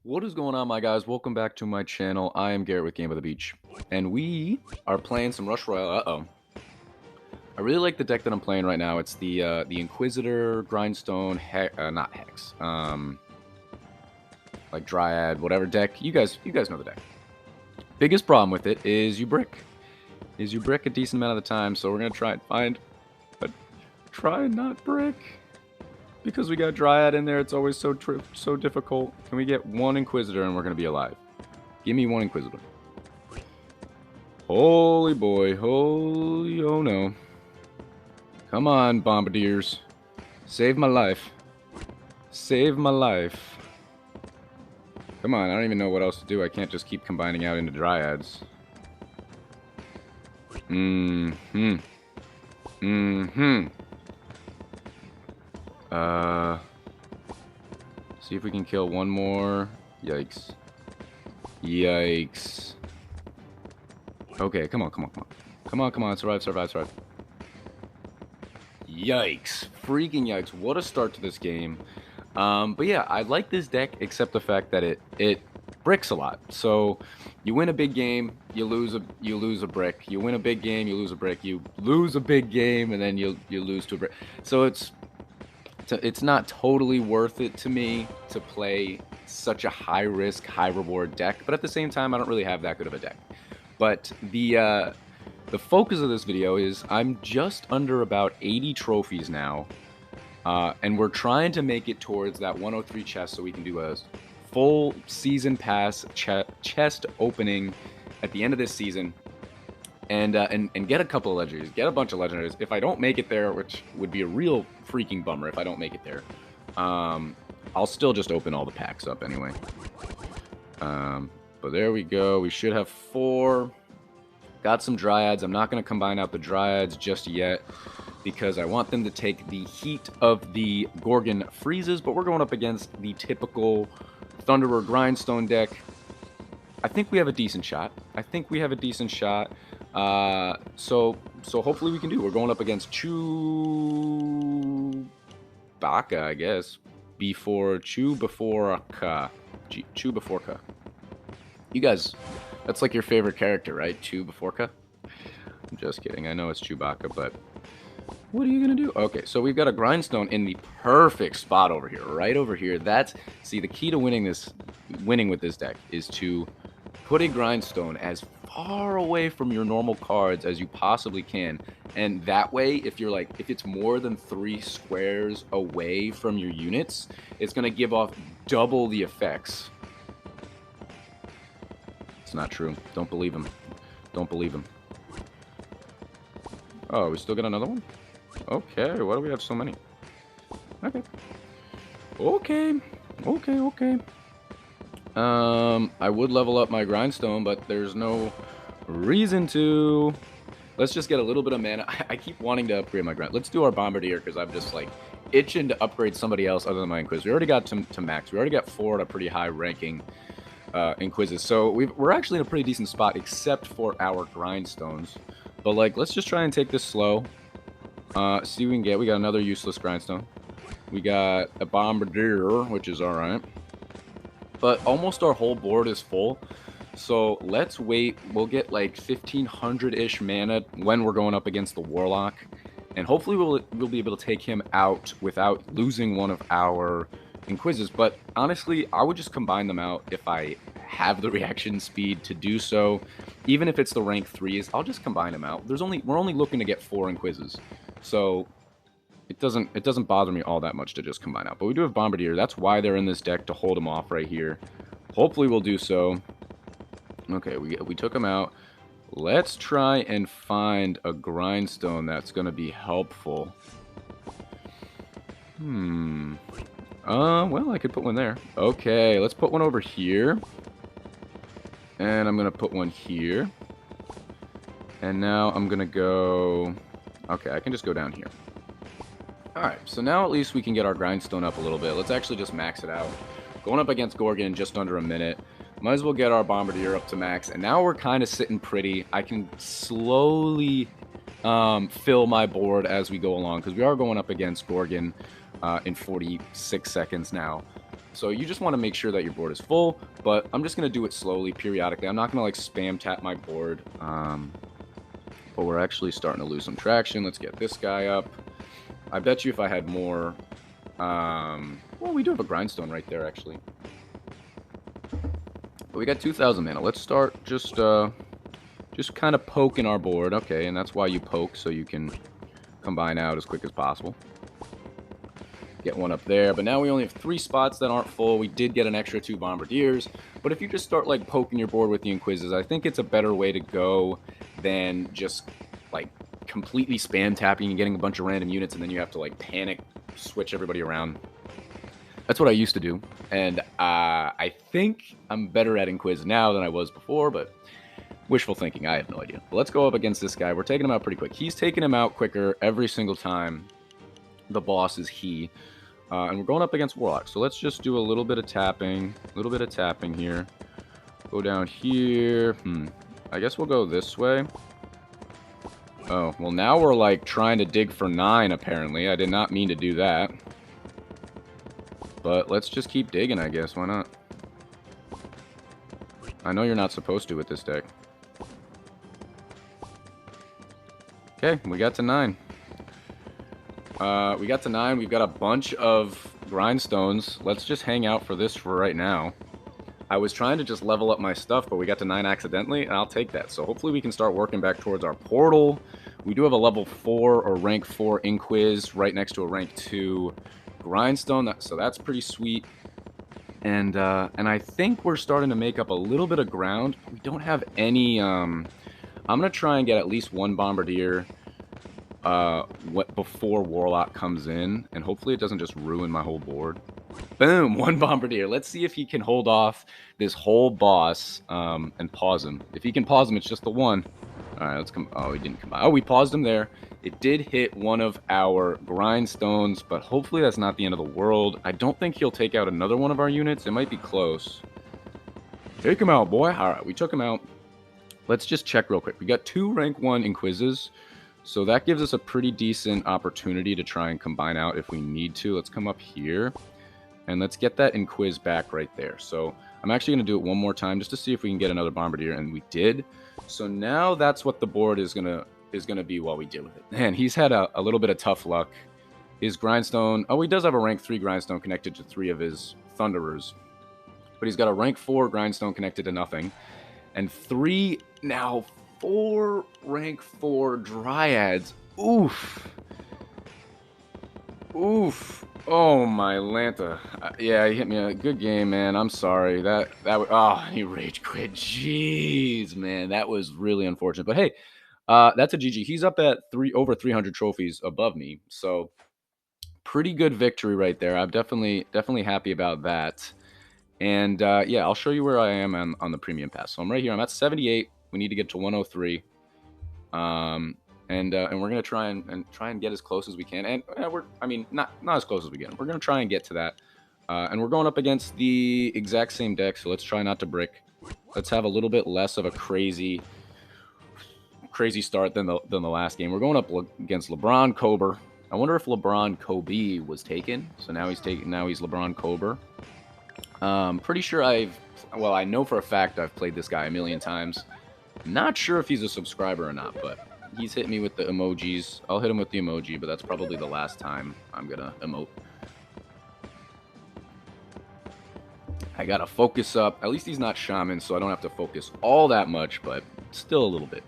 What is going on, my guys? Welcome back to my channel. I am Garrett with Game of the Beach, and we are playing some Rush Royale. I really like the deck that I'm playing right now. It's the Inquisitor, Grindstone, not Hex, like Dryad, whatever deck. You guys know the deck. Biggest problem with it is you brick. You brick a decent amount of the time, so we're gonna try and find a try and not brick. Because we got Dryad in there, it's always so difficult. Can we get one Inquisitor and we're gonna be alive? Give me one Inquisitor. Holy boy, holy, oh no. Come on, Bombardiers. Save my life. Save my life. Come on, I don't even know what else to do. I can't just keep combining out into Dryads. Mm-hmm. Mm-hmm. See if we can kill one more. Yikes. Yikes. Okay, come on, come on, come on. Come on, come on, survive, survive, survive. Yikes. Freaking yikes. What a start to this game. But yeah, I like this deck, except the fact that it bricks a lot. So you win a big game, you lose a brick. You win a big game, you lose a brick. You lose a big game, and then you lose to a brick. So it's not totally worth it to me to play such a high risk, high reward deck. But at the same time, I don't really have that good of a deck. But the focus of this video is I'm just under about 80 trophies now. And we're trying to make it towards that 103 chest so we can do a full season pass chest opening at the end of this season. And get a couple of legendaries, get a bunch of legendaries. If I don't make it there, which would be a real freaking bummer if I don't make it there, I'll still just open all the packs up anyway. But there we go. We should have 4. Got some Dryads. I'm not going to combine out the Dryads just yet because I want them to take the heat of the Gorgon freezes, but we're going up against the typical Thunderer Grindstone deck. I think we have a decent shot. So hopefully we can do. We're going up against Chewbacca, I guess. Chewbacca. You guys, that's like your favorite character, right? Chewbacca? I'm just kidding. I know it's Chewbacca, but what are you going to do? Okay, so we've got a Grindstone in the perfect spot over here, right over here. See, the key to winning with this deck is to put a Grindstone as far away from your normal cards as you possibly can. And that way, if it's more than 3 squares away from your units, it's going to give off double the effects. It's not true. Don't believe him. Don't believe him. Oh, we still got another one? Okay, why do we have so many? Okay. Okay. I would level up my Grindstone, but there's no reason to. Let's just get a little bit of mana. I keep wanting to upgrade my Grind. Let's do our Bombardier, because I'm just, like, itching to upgrade somebody else other than my Inquisitor. We already got to max. We already got 4 at a pretty high ranking Inquisitor. So we're actually in a pretty decent spot, except for our Grindstones. But, like, let's just try and take this slow. See what we can get. We got another useless Grindstone. We got a Bombardier, which is alright. But almost our whole board is full. So let's wait. We'll get like 1500-ish mana when we're going up against the Warlock. And hopefully we'll be able to take him out without losing one of our Inquisitors. But honestly, I would just combine them out if I have the reaction speed to do so. Even if it's the rank 3s, I'll just combine them out. We're only looking to get 4 Inquisitors. So it doesn't bother me all that much to just combine out. But we do have Bombardier. That's why they're in this deck, to hold them off right here. Hopefully we'll do so. Okay, we took him out. Let's try and find a Grindstone that's going to be helpful. Well, I could put one there. Okay, let's put one over here. And I'm going to put one here. And now I'm going to go. Okay, I can just go down here. Alright, so now at least we can get our Grindstone up a little bit. Let's actually just max it out. Going up against Gorgon in just under a minute. Might as well get our Bombardier up to max. And now we're kind of sitting pretty. I can slowly fill my board as we go along, because we are going up against Gorgon in 46 seconds now. So you just want to make sure that your board is full, but I'm just going to do it slowly, periodically. I'm not going to like spam tap my board, but we're actually starting to lose some traction. Let's get this guy up. I bet you if I had more, well, we do have a grindstone right there, actually. But we got 2,000 mana. Let's start just kind of poking our board. Okay, and that's why you poke, so you can combine out as quick as possible. Get one up there, but now we only have 3 spots that aren't full. We did get an extra 2 bombardiers, but if you just start like poking your board with the Inquises, I think it's a better way to go than just like completely spam tapping and getting a bunch of random units, and then you have to like panic switch everybody around. That's what I used to do, and I think I'm better at Inquis now than I was before, but wishful thinking, I have no idea. But let's go up against this guy. We're taking him out pretty quick. He's taking him out quicker every single time. The boss is he. And we're going up against Warlock. So let's just do a little bit of tapping. Here. Go down here. I guess we'll go this way. Oh, well now we're like trying to dig for 9 apparently. I did not mean to do that. But let's just keep digging, I guess. Why not? I know you're not supposed to with this deck. Okay, we got to 9. We've got a bunch of grindstones. Let's just hang out for this for right now. I was trying to just level up my stuff, but we got to 9 accidentally, and I'll take that. So hopefully we can start working back towards our portal. We do have a level 4 or rank 4 Inquis right next to a rank 2 grindstone, so that's pretty sweet. And I think we're starting to make up a little bit of ground. We don't have any, I'm going to try and get at least 1 bombardier before Warlock comes in, and hopefully it doesn't just ruin my whole board. Boom, 1 bombardier. Let's see if he can hold off this whole boss and pause him. If he can pause him, it's just the 1. All right, let's come. Oh, he didn't come by. Oh, we paused him there. It did hit one of our grindstones, but hopefully that's not the end of the world. I don't think he'll take out another one of our units. It might be close. Take him out, boy. All right, we took him out. Let's just check real quick. We got 2 rank 1 Inquises. So that gives us a pretty decent opportunity to try and combine out if we need to. Let's come up here, and let's get that Inquis back right there. So I'm actually going to do it one more time just to see if we can get another Bombardier, and we did. So now that's what the board is gonna be while we deal with it. Man, he's had a little bit of tough luck. His Grindstone... Oh, he does have a rank 3 Grindstone connected to 3 of his Thunderers. But he's got a rank 4 Grindstone connected to nothing. And 3... Now... 4 rank 4 Dryads. Oof. Oof. Oh, my Lanta. Yeah, he hit me a good game, man. I'm sorry. Oh, he rage quit. Jeez, man. That was really unfortunate. But hey, that's a GG. He's up at over 300 trophies above me. So, pretty good victory right there. I'm definitely happy about that. And, yeah, I'll show you where I am on the Premium Pass. So, I'm right here. I'm at 78. We need to get to 103, and we're gonna try and get as close as we can. And not as close as we can. We're gonna try and get to that, and we're going up against the exact same deck. So let's try not to brick. Let's have a little bit less of a crazy start than the last game. We're going up against LeBron Kober. I wonder if LeBron Kobe was taken. So now he's taken. Now he's LeBron Kober. Pretty sure I know for a fact I've played this guy a million times. Not sure if he's a subscriber or not, but he's hit me with the emojis. I'll hit him with the emoji, but that's probably the last time I'm gonna emote. I gotta focus up. At least he's not Shaman, so I don't have to focus all that much, but still a little bit.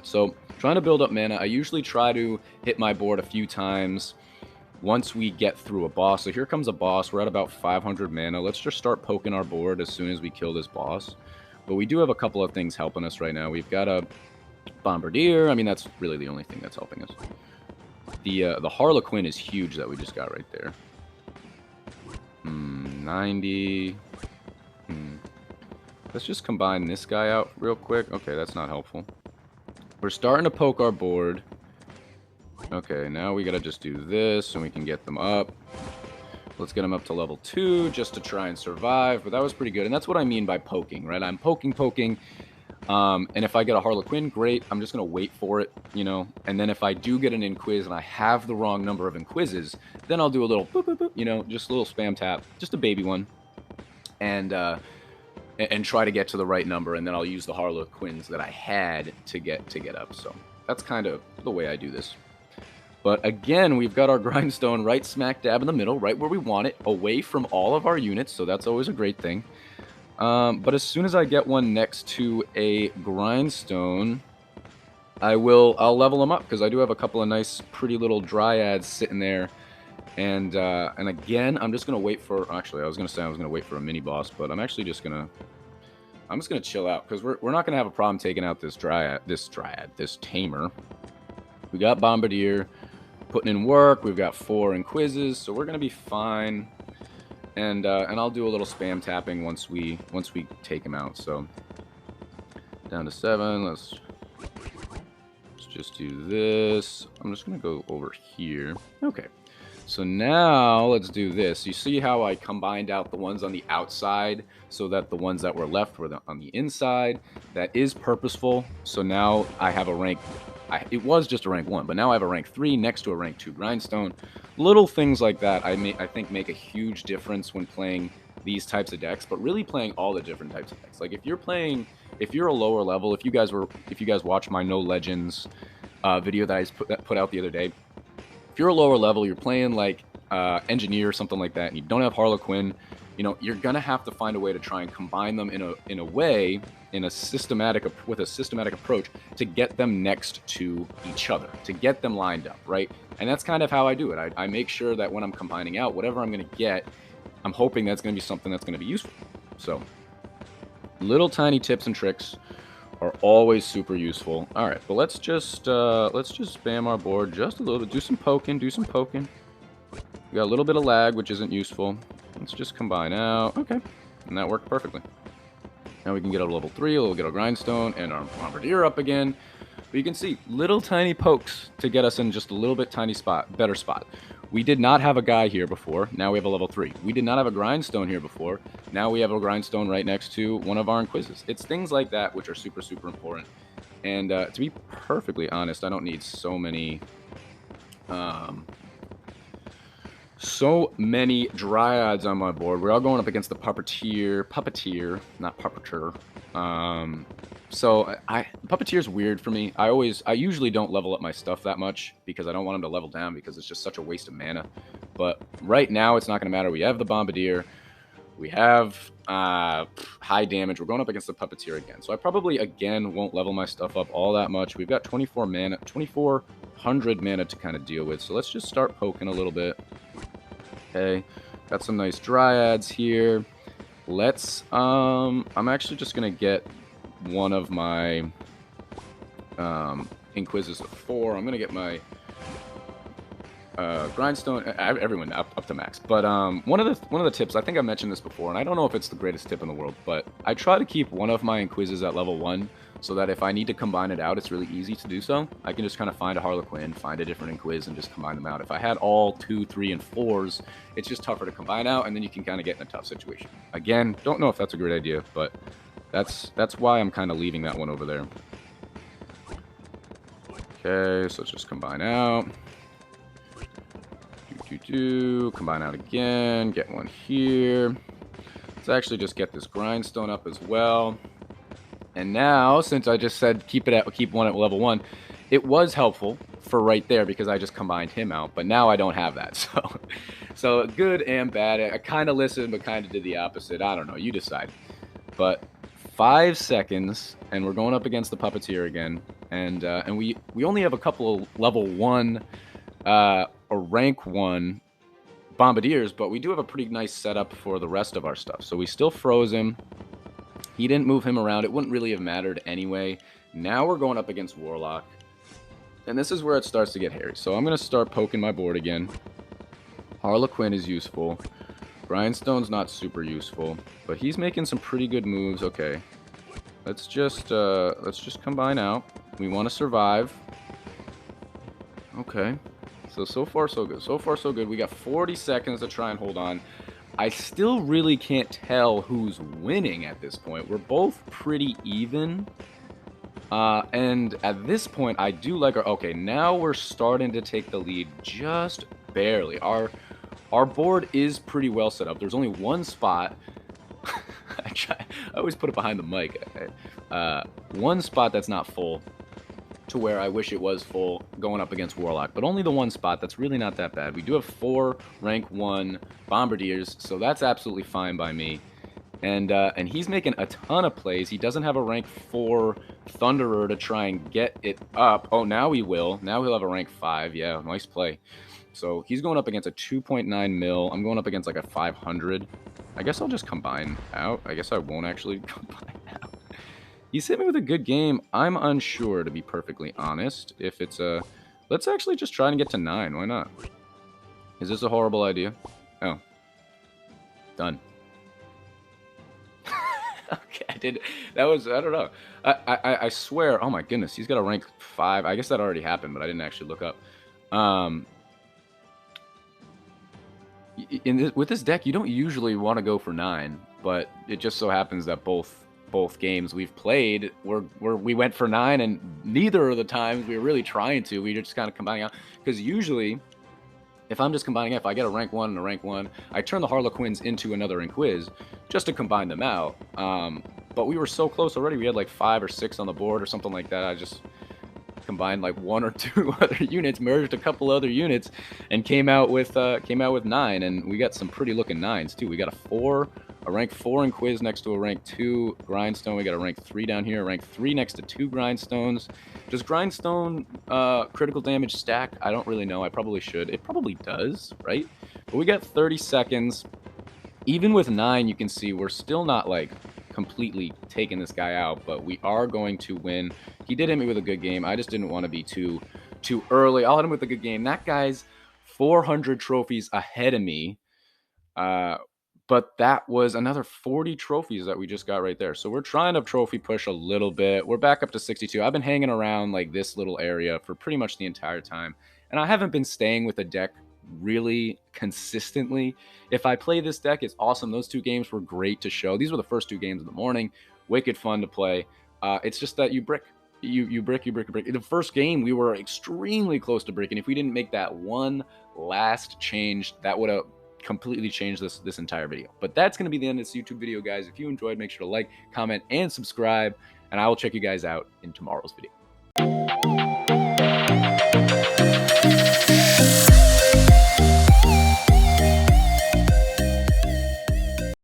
So, trying to build up mana. I usually try to hit my board a few times once we get through a boss. So here comes a boss. We're at about 500 mana. Let's just start poking our board as soon as we kill this boss. But we do have a couple of things helping us right now. We've got a Bombardier. I mean, that's really the only thing that's helping us. The Harlequin is huge that we just got right there. 90. Let's just combine this guy out real quick. Okay, that's not helpful. We're starting to poke our board. Okay, now we gotta just do this, and we can get them up. Let's get them up to level 2 just to try and survive. But that was pretty good. And that's what I mean by poking, right? I'm poking. And if I get a Harlequin, great. I'm just going to wait for it, you know. And then if I do get an Inquis and I have the wrong number of Inquises, then I'll do a little boop, boop, boop, you know, just a little spam tap. Just a baby one. and try to get to the right number, and then I'll use the Harlequins that I had to get up. So that's kind of the way I do this. But again, we've got our grindstone right smack dab in the middle, right where we want it, away from all of our units, so that's always a great thing. But as soon as I get one next to a grindstone, I'll level them up, because I do have a couple of nice, pretty little dryads sitting there. And again, I'm just gonna wait for. Actually, I was gonna wait for a mini boss, but I'm actually just gonna. I'm just gonna chill out, because we're not gonna have a problem taking out this tamer. We got Bombardier putting in work. We've got 4 Inquises, so we're gonna be fine. And I'll do a little spam tapping once we take him out. So down to 7. Let's just do this. I'm just gonna go over here. Okay. So now let's do this. You see how I combined out the ones on the outside so that the ones that were left were on the inside? That is purposeful. So now I have a rank. It was just a rank 1, but now I have a rank 3 next to a rank 2 grindstone. Little things like that I think make a huge difference when playing these types of decks, but really playing all the different types of decks. Like if you're a lower level, if you guys watch my No Legends video that I put out the other day, if you're a lower level, you're playing like Engineer or something like that, and you don't have Harlequin, you're gonna have to find a way to try and combine them in a way, with a systematic approach to get them next to each other, to get them lined up, right? And that's kind of how I do it. I make sure that when I'm combining out whatever I'm gonna get, I'm hoping that's gonna be something that's gonna be useful. So little tiny tips and tricks are always super useful. All right, but let's just spam our board just a little bit. Do some poking. We got a little bit of lag, which isn't useful. Let's just combine out. Okay, and that worked perfectly. Now we can get a level 3. We'll get our grindstone and our Bombardier up again. But you can see little tiny pokes to get us in just a little bit better spot. We did not have a guy here before. Now we have a level 3. We did not have a grindstone here before. Now we have a grindstone right next to one of our Inquises. It's things like that which are super, super important. And to be perfectly honest, I don't need so many dryads on my board. We're all going up against the puppeteer, not puppeteer. So Puppeteer's weird for me. I usually don't level up my stuff that much because I don't want him to level down, because it's just such a waste of mana. But right now it's not going to matter. We have the Bombardier. We have high damage. We're going up against the Puppeteer again. So I probably, again, won't level my stuff up all that much. We've got 2,400 mana to kind of deal with. So let's just start poking a little bit. Okay. Got some nice dryads here. I'm actually just going to get one of my Inquises to 4. I'm going to get my grindstone, everyone up to max. But one of the tips, I think I mentioned this before, and I don't know if it's the greatest tip in the world, but I try to keep one of my Inquises at level 1 so that if I need to combine it out, it's really easy to do so. I can just kind of find a Harlequin, find a different Inquis, and just combine them out. If I had all 2, 3, and 4s, it's just tougher to combine out, and then you can kind of get in a tough situation. Again, don't know if that's a great idea, but that's why I'm kind of leaving that one over there. Okay, so let's just combine out. Combine out again. Get one here. Let's actually just get this grindstone up as well. And now, since I just said keep one at level 1, it was helpful for right there because I just combined him out. But now I don't have that, so good and bad. I kind of listened, but kind of did the opposite. I don't know. You decide. But 5 seconds, and we're going up against the Puppeteer again. And we only have a couple of level 1 or rank 1 Bombardiers, but we do have a pretty nice setup for the rest of our stuff. So we still froze him. He didn't move him around. It wouldn't really have mattered anyway. Now we're going up against Warlock. And this is where it starts to get hairy. So I'm going to start poking my board again. Harlequin is useful. Grindstone's not super useful, but he's making some pretty good moves. Okay. Let's just combine out. We want to survive. Okay. So far so good. So far so good. We got 40 seconds to try and hold on. I still really can't tell who's winning at this point. We're both pretty even. And at this point, I do like our... Okay, now we're starting to take the lead just barely. Our board is pretty well set up. There's only one spot I always put it behind the mic. One spot that's not full to where I wish it was full going up against Warlock, but only the one spot. That's really not that bad. We do have 4 rank 1 Bombardiers, so that's absolutely fine by me. And he's making a ton of plays. He doesn't have a rank 4 Thunderer to try and get it up. Oh, now he will. Now he'll have a rank 5. Yeah, nice play. So he's going up against a 2.9 mil. I'm going up against like a 500. I guess I'll just combine out. I guess I won't actually combine out. He's hit me with a good game. I'm unsure, to be perfectly honest, if it's a... Let's actually just try and get to 9. Why not? Is this a horrible idea? Oh. Done. Okay, I did. That was... I don't know. I swear... Oh my goodness, he's got a rank 5. I guess that already happened, but I didn't actually look up. With this deck, you don't usually want to go for 9, but it just so happens that both games we've played, we went for 9, and neither of the times we were really trying to. We were just kind of combining out. Because usually, if I'm just combining, if I get a rank 1 and a rank 1, I turn the Harlequins into another Inquiz just to combine them out. But we were so close already. We had like 5 or 6 on the board or something like that. I just combined like 1 or 2 other units, merged a couple other units, and came out with 9. And we got some pretty looking 9s too. We got a rank 4 Inquiz next to a rank 2 Grindstone. We got a rank 3 down here, a rank 3 next to 2 Grindstones. Does Grindstone critical damage stack? I don't really know. I probably should. It probably does, right? But we got 30 seconds. Even with 9, you can see we're still not like completely taking this guy out, but we are going to win. He did hit me with a good game. I just didn't want to be too early. I'll hit him with a good game. That guy's 400 trophies ahead of me. But that was another 40 trophies that we just got right there. So we're trying to trophy push a little bit. We're back up to 62. I've been hanging around like this little area for pretty much the entire time. And I haven't been staying with the deck really consistently. If I play this deck, it's awesome. Those 2 games were great to show. These were the first 2 games of the morning. Wicked fun to play. It's just that you brick. You brick. The first game, we were extremely close to breaking. If we didn't make that one last change, that would have completely changed this entire video. But that's going to be the end of this YouTube video, guys. If you enjoyed, make sure to like, comment, and subscribe, and I will check you guys out in tomorrow's video.